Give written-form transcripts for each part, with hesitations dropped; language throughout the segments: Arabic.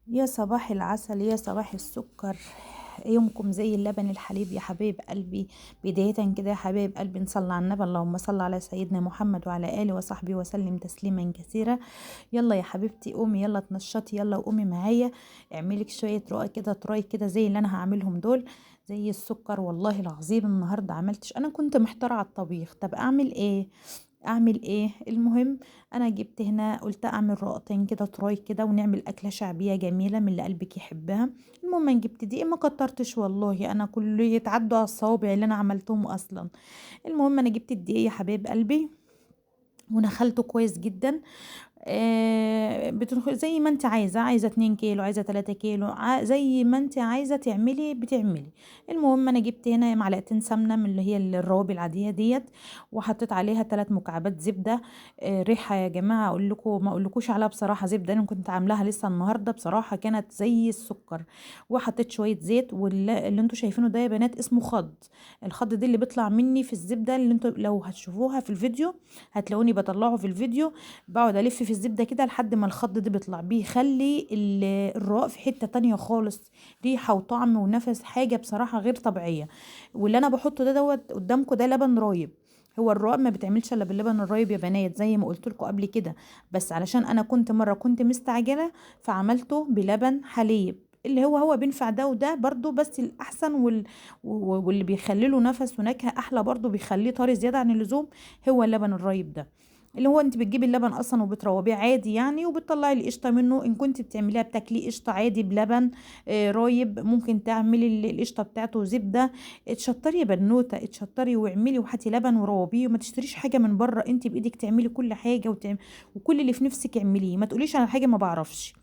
يا صباح العسل، يا صباح السكر. يومكم زي اللبن الحليب يا حبيب قلبي. بداية كده يا حبيب قلبي، نصلي على النبي، اللهم صل على سيدنا محمد وعلى آله وصحبه وسلم تسليما كثيرا. يلا يا حبيبتي قومي، يلا تنشطي، يلا وقومي معايا. اعملك شوية رقاق كده، تراي كده زي اللي انا هعملهم دول. زي السكر والله العظيم. النهارده عملتش، انا كنت محتارة على الطبيخ، طب اعمل ايه المهم. انا جبت هنا، قلت اعمل رقطين كده تراي كده، ونعمل اكله شعبيه جميله من اللي قلبك يحبها. المهم أنا جبت دي، ما كترتش والله، انا كل يتعدوا على الصوابع اللي انا عملتهم اصلا. المهم انا جبت الدقيق يا حبيب قلبي، ونخلته كويس جدا. بتدخل زي ما انت عايزة 2 كيلو، عايزة 3 كيلو، زي ما انت عايزة تعملي بتعملي. المهم انا جبت هنا معلقتين سمنة من اللي هي الروابي العادية ديت، وحطيت عليها 3 مكعبات زبدة. ريحة يا جماعة، اقول لكم ما اقولكوش عليها بصراحة، زبدة انا كنت عاملاها لسه النهاردة، بصراحة كانت زي السكر. وحطيت شوية زيت، واللي انتوا شايفينه ده يا بنات اسمه خض. الخض دي اللي بيطلع مني في الزبدة، اللي انتوا لو هتشوفوها في الفيديو هتلاقوني بطلعه في الفيديو. بقعد الف في الزبده كده لحد ما الخض ده بيطلع، بيخلي الرقاق في حته تانية خالص. ريحه وطعم ونفس، حاجه بصراحه غير طبيعيه. واللي انا بحطه ده دوت قدامكم ده لبن رايب. هو الرقاق ما بيتعملش الا باللبن الرايب يا بنات، زي ما قلت لكم قبل كده. بس علشان انا كنت مره كنت مستعجله، فعملته بلبن حليب، اللي هو بينفع ده وده برضو، بس الاحسن واللي بيخلي له نفس ونكهه احلى برضو، بيخليه طري زياده عن اللزوم. هو اللبن الرايب ده، اللي هو انت بتجيبي اللبن اصلا وبتروبيه عادي يعني، وبتطلعي القشطه منه. ان كنت بتعمليها بتاكليه قشطه عادي بلبن رايب، ممكن تعملي القشطه بتاعته زبده. اتشطري يا بنوته، اتشطري واعملي، وهاتي لبن وروبيه، وما تشتريش حاجه من بره، انت بايدك تعملي كل حاجه وكل اللي في نفسك اعمليه، ما تقوليش على حاجه ما بعرفش.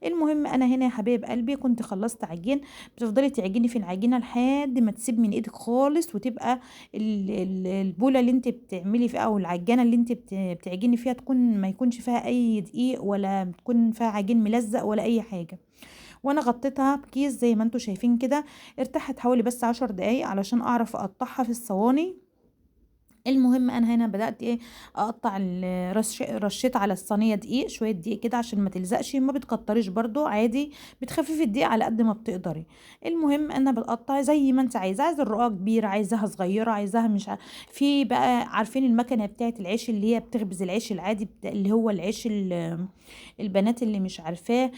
المهم انا هنا يا حبايب قلبي كنت خلصت عجين. بتفضلي تعجني في العجينه لحد ما تسيب من ايدك خالص، وتبقى البوله اللي انت بتعملي فيها او العجانه اللي انت بتعجني فيها تكون ما يكونش فيها اي دقيق، ولا تكون فيها عجين ملزق ولا اي حاجه. وانا غطيتها بكيس زي ما انتم شايفين كده. ارتاحت حوالي بس 10 دقايق علشان اعرف اقطعها في الصواني. المهم انا هنا بدات اقطع رشيت على الصينيه دقيق، شويه دقيق كده عشان ما تلزقش، ما بتكتريش برضو عادي، بتخففي الدقيق على قد ما بتقدري. المهم انا بقطع زي ما انت عايزه الرقاق كبيره، عايزاها صغيره، عايزاها مش في بقى عارفين المكنه بتاعه العيش اللي هي بتخبز العيش العادي، اللي هو العيش البنات اللي مش عارفاه.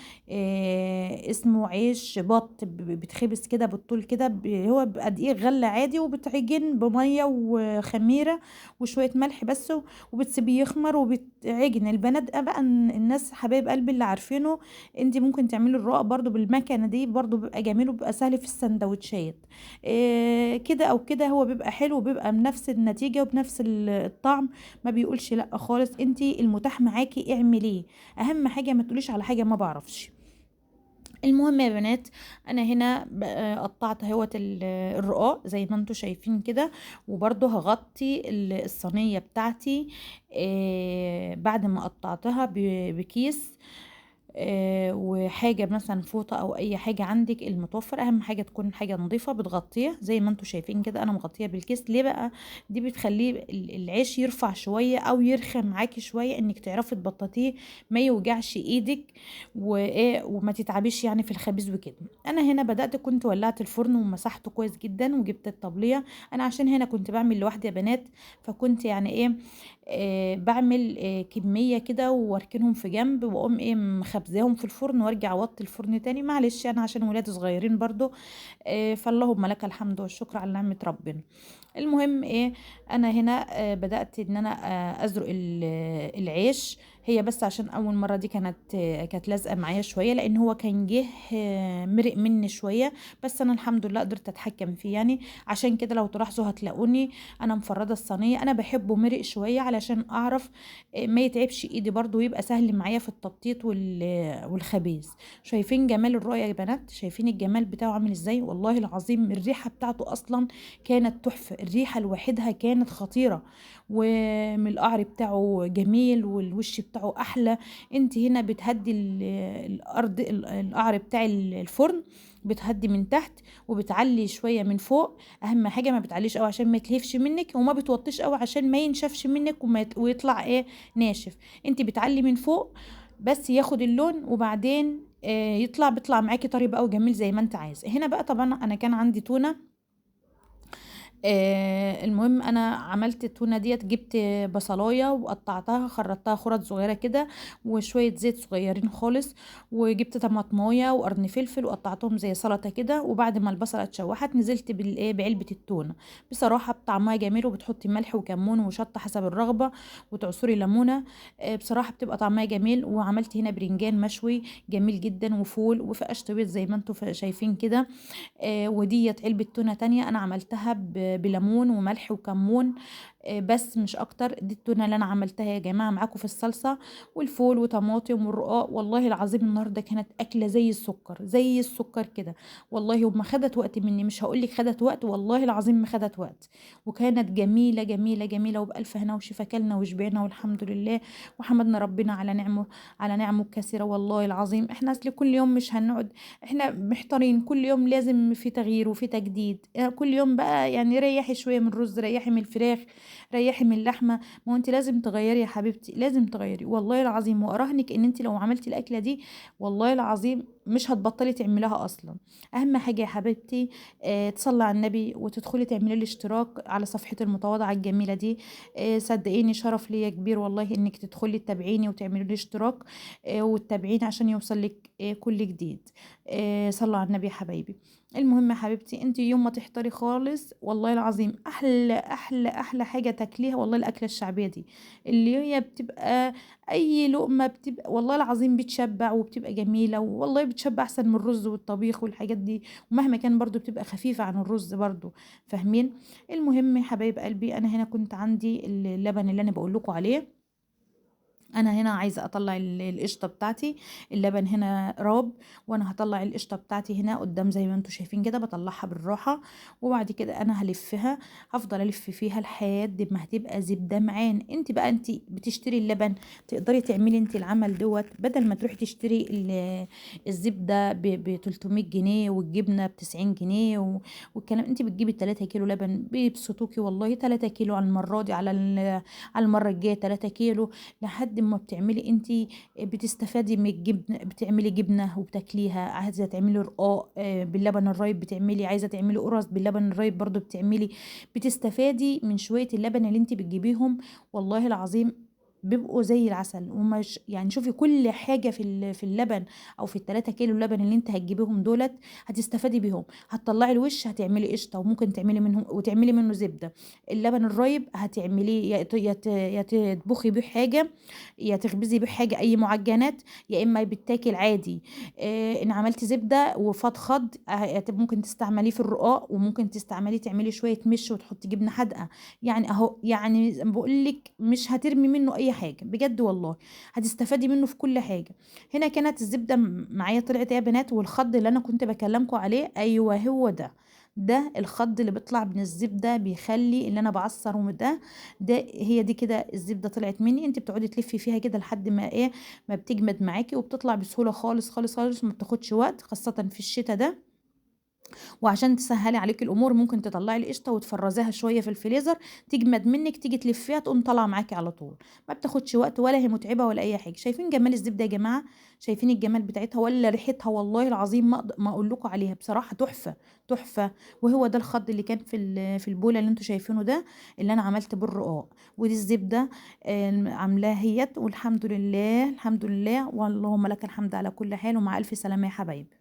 اسمه عيش بط، بتخبز كده بالطول كده، هو بيبقى دقيق غله عادي، وبتعجن بميه وخميره وشويه ملح بس، وبتسيبيه يخمر وبتعجن. البنات بقى الناس حبايب قلبي اللي عارفينه، انت ممكن تعملي الرقاق برضو بالمكنه دي، برضو بيبقى جميل وبيبقى سهل في السندوتشات. كده او كده هو بيبقى حلو، وبيبقى بنفس النتيجه وبنفس الطعم. ما بيقولش لا خالص، انت المتاح معاكي اعمليه. اهم حاجه ما تقوليش على حاجه ما بعرفش. المهم يا بنات، انا هنا قطعت اهوت الرقاق زي ما انتم شايفين كده. وبرضو هغطي الصينيه بتاعتي بعد ما قطعتها بكيس، وحاجة مثلا فوطة او اي حاجة عندك المتوفر. اهم حاجة تكون حاجة نظيفة بتغطيها زي ما انتوا شايفين كده، انا مغطيها بالكيس. ليه بقى؟ دي بتخليه العيش يرفع شوية او يرخم معاكي شوية، انك تعرفي تبططيه، ما يوجعش ايدك وايه، وما تتعبيش يعني في الخبيز وكده. انا هنا بدأت، كنت ولعت الفرن ومسحته كويس جدا، وجبت الطبلية. انا عشان هنا كنت بعمل لوحدي يا بنات، فكنت يعني ايه، بعمل كمية كده واركنهم في جنب، واقوم ايه مخبزاهم في الفرن، وارجع اوطي الفرن تاني. معلش انا عشان ولادي صغيرين برضو، فاللهم لك الحمد والشكر على نعمة ربنا. المهم ايه، انا هنا بدأت ان انا ازرق العيش. هي بس عشان اول مرة دي كانت لازقة معايا شوية، لان هو كان جه مرق مني شوية. بس انا الحمد لله قدرت اتحكم فيه يعني. عشان كده لو تلاحظوا هتلاقوني انا مفردة الصينية، انا بحبه مرق شوية علشان اعرف ما يتعبش ايدي برضو، ويبقى سهل معايا في التبطيط والخبيز. شايفين جمال الرؤية يا بنات؟ شايفين الجمال بتاعه عامل ازاي؟ والله العظيم الريحة بتاعته اصلا كانت تحفة، الريحة لوحدها كانت خطيرة. ومن القعر بتاعه جميل، والوش بتاعه احلى. انت هنا بتهدي الارض، القعر بتاع الفرن، بتهدي من تحت وبتعلي شوية من فوق. اهم حاجة ما بتعليش قوي عشان ما يتلهفش منك، وما بتوطيش قوي عشان ما ينشفش منك ويطلع ايه، ناشف. انت بتعلي من فوق بس ياخد اللون، وبعدين بيطلع معاكي طري بقى وجميل زي ما انت عايزه. هنا بقى طبعا انا كان عندي تونه. المهم انا عملت التونه ديت، جبت بصلايه وقطعتها خرطتها خرط صغيره كده، وشويه زيت صغيرين خالص، وجبت طماطمايه وقرن فلفل وقطعتهم زي سلطه كده. وبعد ما البصله اتشوحت نزلت بعلبه التونه. بصراحه طعمها جميل، وبتحطي ملح وكمون وشطه حسب الرغبه، وتعصري ليمونه. بصراحه بتبقى طعمها جميل. وعملت هنا برنجان مشوي جميل جدا، وفول، وفقشت بيض زي ما انتم شايفين كده. وديت علبة تونة تانية أنا عملتها بليمون وملح وكمون، بس مش أكتر. دي التونة اللي أنا عملتها يا جماعة معاكم في الصلصة، والفول وطماطم والرقاق. والله العظيم النهاردة كانت أكلة زي السكر، زي السكر كده والله. وما خدت وقت مني، مش هقولك خدت وقت، والله العظيم ما خدت وقت. وكانت جميلة جميلة جميلة، وبألف هنا وشفا. كلنا وشبعنا والحمد لله، وحمدنا ربنا على نعمه، على نعمه الكثيرة. والله العظيم احنا أصل كل يوم مش هنقعد، احنا محتارين. كل يوم لازم في تغيير وفي تجديد. كل يوم بقى يعني ريحي شويه من الرز، ريحي من الفراخ، ريحي من اللحمه. ما هو انت لازم تغيري يا حبيبتي، لازم تغيري والله العظيم. واراهنك ان انت لو عملتي الاكله دي والله العظيم مش هتبطلي تعمليها اصلا. اهم حاجه يا حبيبتي تصلي على النبي وتدخلي تعملي الاشتراك على صفحتي المتواضعه الجميله دي. صدقيني شرف ليا كبير والله انك تدخلي تتابعيني وتعملي لي اشتراك، وتتابعيني عشان يوصلك كل جديد. صلوا على النبي يا حبايبي. المهم يا حبيبتي، انت يوم ما تحتاري خالص والله العظيم احلى احلى احلى حاجه تاكليها والله الاكله الشعبيه دي، اللي هي بتبقى اي لقمه بتبقى والله العظيم بتشبع وبتبقى جميله، والله بتشبع احسن من الرز والطبيخ والحاجات دي. ومهما كان برضو بتبقى خفيفه عن الرز برضو، فاهمين؟ المهم يا حبايب قلبي، انا هنا كنت عندي اللبن اللي انا بقول لكم عليه. انا هنا عايزه اطلع القشطه بتاعتي. اللبن هنا راب، وانا هطلع القشطه بتاعتي هنا قدام زي ما انتم شايفين كده، بطلعها بالراحه. وبعد كده انا هلفها، هفضل الف فيها لحد ما هتبقى زبده معانا. انت بقى انت بتشتري اللبن، تقدري تعملي انت العمل دوت، بدل ما تروحي تشتري الزبده ب 300 جنيه، والجبنه ب 90 جنيه والكلام. انت بتجيبي 3 كيلو لبن بيبسطوكي والله. 3 كيلو على المره دي، على المره الجايه 3 كيلو، لحد ما بتعملي انت بتستفادي من الجبن. بتعملي جبنه وبتاكليها، عايزه تعملي رقاق باللبن الرايب بتعملي، عايزه تعملي قرص باللبن الرايب برضو بتعملي. بتستفادي من شويه اللبن اللي انت بتجيبيهم والله العظيم، بيبقوا زي العسل. ومش يعني شوفي كل حاجه في اللبن، او في التلاتة كيلو اللبن اللي انت هتجيبيهم دولت هتستفادي بيهم. هتطلعي الوش هتعملي قشطه، وممكن تعملي منهم وتعملي منه زبده. اللبن الرايب هتعمليه يا تطبخي بيه حاجه، يا تخبزي بيه حاجه، اي معجنات، يا اما بيتاكل عادي. ان عملتي زبده وفضخض ممكن تستعمليه في الرقاق، وممكن تستعمليه تعملي شويه مش وتحطي جبنه حادقه. يعني اهو، يعني زي ما بقول لك مش هترمي منه اي حاجه بجد والله، هتستفادي منه في كل حاجه. هنا كانت الزبده معايا طلعت يا بنات. والخض اللي انا كنت بكلمكم عليه، ايوه هو ده. ده الخض اللي بيطلع من الزبده بيخلي اللي انا بعصره ده هي دي كده الزبده طلعت مني. انت بتقعدي تلفي فيها كده لحد ما ايه، ما بتجمد معاكي، وبتطلع بسهوله خالص خالص خالص، ما بتاخدش وقت خاصه في الشتاء ده. وعشان تسهلي عليكي الامور ممكن تطلعي القشطه وتفرزيها شويه في الفريزر، تجمد منك، تيجي تلفيها تقوم طالعه معاكي على طول. ما بتاخدش وقت، ولا هي متعبه ولا اي حاجه. شايفين جمال الزبده يا جماعه؟ شايفين الجمال بتاعتها ولا ريحتها؟ والله العظيم ما اقول لكم عليها بصراحه تحفه تحفه. وهو ده الخض اللي كان في البوله اللي انتم شايفينه ده، اللي انا عملت بالرقاق. ودي الزبده عاملاها هيت. والحمد لله الحمد لله، واللهم لك الحمد على كل حال. ومع الف سلامه يا حبايبي.